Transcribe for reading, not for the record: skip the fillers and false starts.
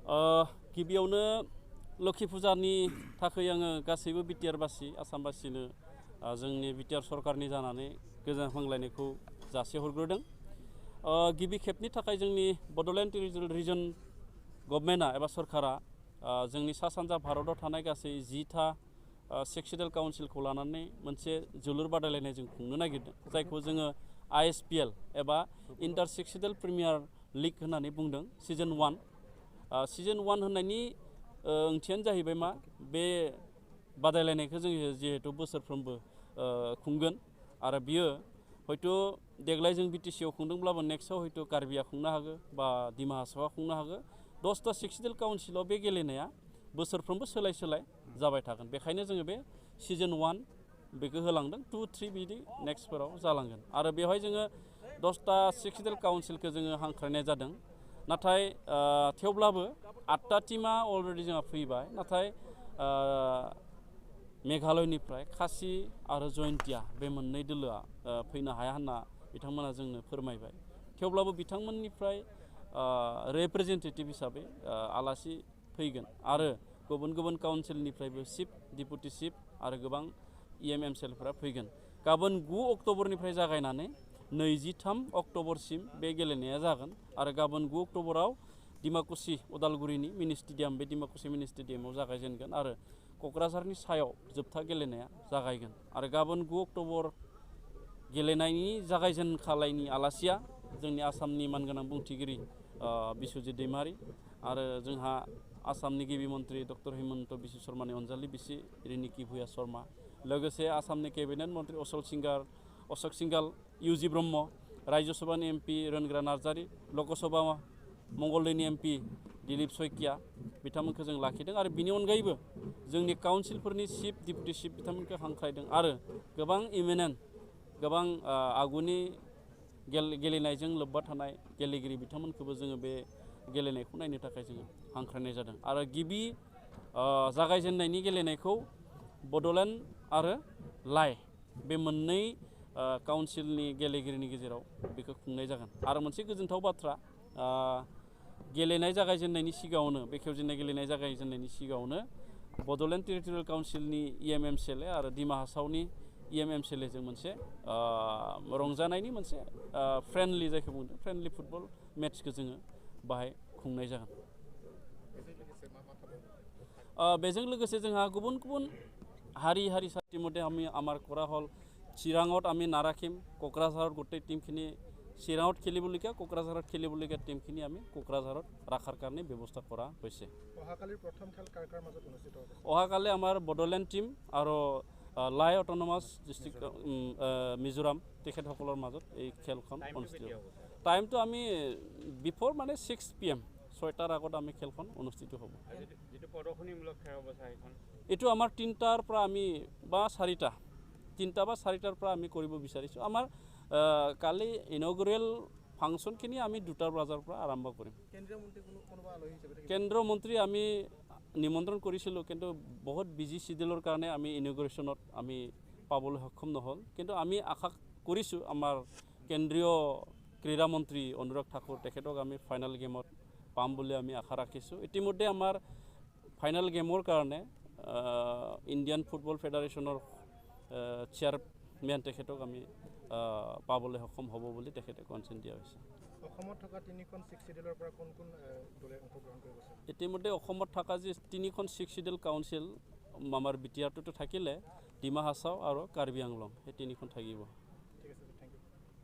गिबियावनो लक्षी फुजानि थाखाय आङो गासैबो बिटिआरबासि आसामबासिनो जोंनि बिटिआर सरकारनि जानानै गोजोन हामलायनायखौ जासिहरग्रोदों। गिबि खेबनि थाखाय जोंनि बड'लेण्ड टेरिटरियेल रिजन गभर्नमेन्टआ एबा सरकारा जोंनि सा सानजा भारताव थानाय गासै 10था सेक्सनेल काउन्सिलखौ लानानै मोनसे जोलुर बादायलायनाय जों खुंनो नागिरदों, जायखौ जोङो ISPL एबा इन्टार सेक्सनेल प्रिमियार लिग होननानै बुंदों सिजन 1। सिजन 1 होननायनि ओंथियानो जाहैबाय मा, बे बादायलायनायखौ जोङो जिहेतु बोसोरफ्रोमबो खुंगोन आरो बियो हयथ' देग्लाय जों बिटिसिआव खुंदोंब्लाबो नेक्स्टआव हयथ' कार्बिआ खुंनो हागौ बा डिमा हासावआ खुंनो हागौ। 10था सेक्सनेल काउन्सिलाव बे गेलेनाया बोसोरफ्रोमबो सोलाय जाबाय थागोन। बेखायनो जोङो बे सिजन 1 बेखौ होलांदों। 2, 3 बिदि नेक्स्टफोराव जालांगोन आरो बेवहाय जोङो 10था सेक्सनेल काउन्सिलखौ जोङो हांख्रायनाय जादों। नाथाय थेवब्लाबो 8था टिमा अलरेडि जोंहा फैबाय। नाथाय मेघालयनिफ्राय खासि आरो जयन्तिया बे मोननै दोलोआ फैनो हाया होनना बिथांमोना जोंनो फोरमायबाय। थेवब्लाबो बिथांमोननिफ्राय रिप्रेजेन्टेटिभ हिसाबै आलासि फैगोन आरो गुबुन गुबुन काउन्सिलनिफ्रायबो चिफ, डिपुटि चिफ आरो गोबां EMMCLफोरा फैगोन। गाबोन 9 अक्ट'बरनिफ्राय जागायनानै 23 अक्ट'बरसिम बे गेलेनाया जागोन आरो गाबोन 9 अक्ट'बराव डिमाकुसि उदालगुरिनि मिनि स्टेडियाम, बे डिमाकुसि मिनि स्टेडियामाव जागायजेनगोन आरो क'क्राझारनि सायाव जोबथा गेलेनाया जागायगोन आरो गाबोन 9 अक्ट'बर गेलेनायनि जागायजेनखालायनि आलासिया जोंनि आसामनि मानगोनां बुंथिगिरि बिस्वजित दैमारि आरो जोंहा आसामनि गिबि मन्त्रि डक्टर हिमन्त बिश्व शर्मानि अनजालि बिसि रिनिकि भुया शर्मा, लोगोसे आसामनि केबिनेट मन्त्रि अशक सिंघाल, UG ब्रह्म, राज्य सभानि MP रोनग्रा नार्जारि, लकसभा मंगलदैनि MP दिलीप सयकिया बिथांमोनखौ जों लाखिदों आरो बिनि अनगायैबो जोंनि काउन्सिलफोरनि चिफ, डिपुटि चिफ बिथांमोनखौ हांख्रायदों आरो गोबां इमिनेन्ट, गोबां आगुनि गेलेनायजों लोब्बा थानाय गेलेगिरि बिथांमोनखौबो जोङो बे गेलेनायखौ नायनो थाखाय जोङो हांख्रायनाय जादों आरो गिबि जागायजेननायनि गेलेनायखौ बड'लेण्ड आरो लाइ बे मोननै काउन्सिलनि गेलेगिरिनि गेजेराव बेखौ खुंनाय जागोन। आरो मोनसे गोजोनथाव बाथ्रा, गेलेनाय जागायजेननायनि सिगाङावनो, बेखेवजेननाय गेलेनाय जागायजेननायनि सिगाङावनो बड'लेण्ड टेरिटरियेल काउन्सिलनि EMMCL आरो डिमा हासावनि EMMCL जों मोनसे रंजानायनि मोनसे फ्रेन्डलि, जायखौ बुंदों फ्रेन्डलि फुटबल मेट्सखौ जोङो बाहाय खुंनाय जागोन। बेजों लोगोसे जोंहा गुबुन गुबुन हारि हारिसानि मथे आमार करा हल चिराङत आमी नाराखिम, क'क्राझार गोटे टीमखिनि চিৰাঙত খেলিবলগীয়া, কোকৰাঝাৰত খেলিবলগীয়া টিমখিনি আমি কোকৰাঝাৰত ৰাখাৰ কাৰণে ব্যৱস্থা কৰা হৈছে। অহাকালিৰ প্ৰথম খেল কাৰ কাৰ মাজত অনুষ্ঠিত হ'ব? অহাকালি আমাৰ বডোলেণ্ড টিম আৰু লাই অট'নমাছ ডিষ্ট্ৰিক্ট মিজোৰাম তেখেতসকলৰ মাজত এই খেলখন অনুষ্ঠিত হ'ব। টাইমটো আমি বিফৰ মানে 6 PM, 6টাৰ আগত আমি খেলখন অনুষ্ঠিত হ'ব। যিটো প্ৰদৰ্শনীমূলক খেল হ'ব সেইখন, এইটো আমাৰ 3টাৰ পৰা আমি বা 4টাৰ পৰা আমি কৰিব বিচাৰিছোঁ। আমাৰ কালি ইনগুৰেল ফাংচনখিনি আমি 2টা বজাৰ পৰা আৰম্ভ কৰিম। কেন্দ্ৰীয় মন্ত্ৰী আমি নিমন্ত্ৰণ কৰিছিলোঁ, কিন্তু বহুত বিজি চিডিউলৰ কাৰণে আমি ইনগুৰেশ্যনত আমি পাবলৈ সক্ষম নহ'ল। কিন্তু আমি আশা কৰিছোঁ আমাৰ কেন্দ্ৰীয় ক্ৰীড়া মন্ত্ৰী অনুৰাগ ঠাকুৰ তেখেতক আমি ফাইনেল গেমত পাম বুলি আমি আশা ৰাখিছোঁ। ইতিমধ্যে আমাৰ ফাইনেল গেমৰ কাৰণে ইণ্ডিয়ান ফুটবল ফেডাৰেশ্যনৰ চেয়াৰমেন তেখেতক আমি পাবলৈ সক্ষম হ'ব বুলি তেখেতে কনচেণ্ট দিয়া হৈছে। অসমত থকা 3খন 6 চিডিউলৰ পৰা কোন কোন দলে অংশগ্ৰহণ কৰিব? ইতিমধ্যে অসমত থকা যি 3খন 6 চিডিউল কাউন্সিল আমাৰ বিটিআৰটোতো থাকিলে, ডিমা হাছাও আৰু কাৰ্বি আংলং, সেই 3খন থাকিব।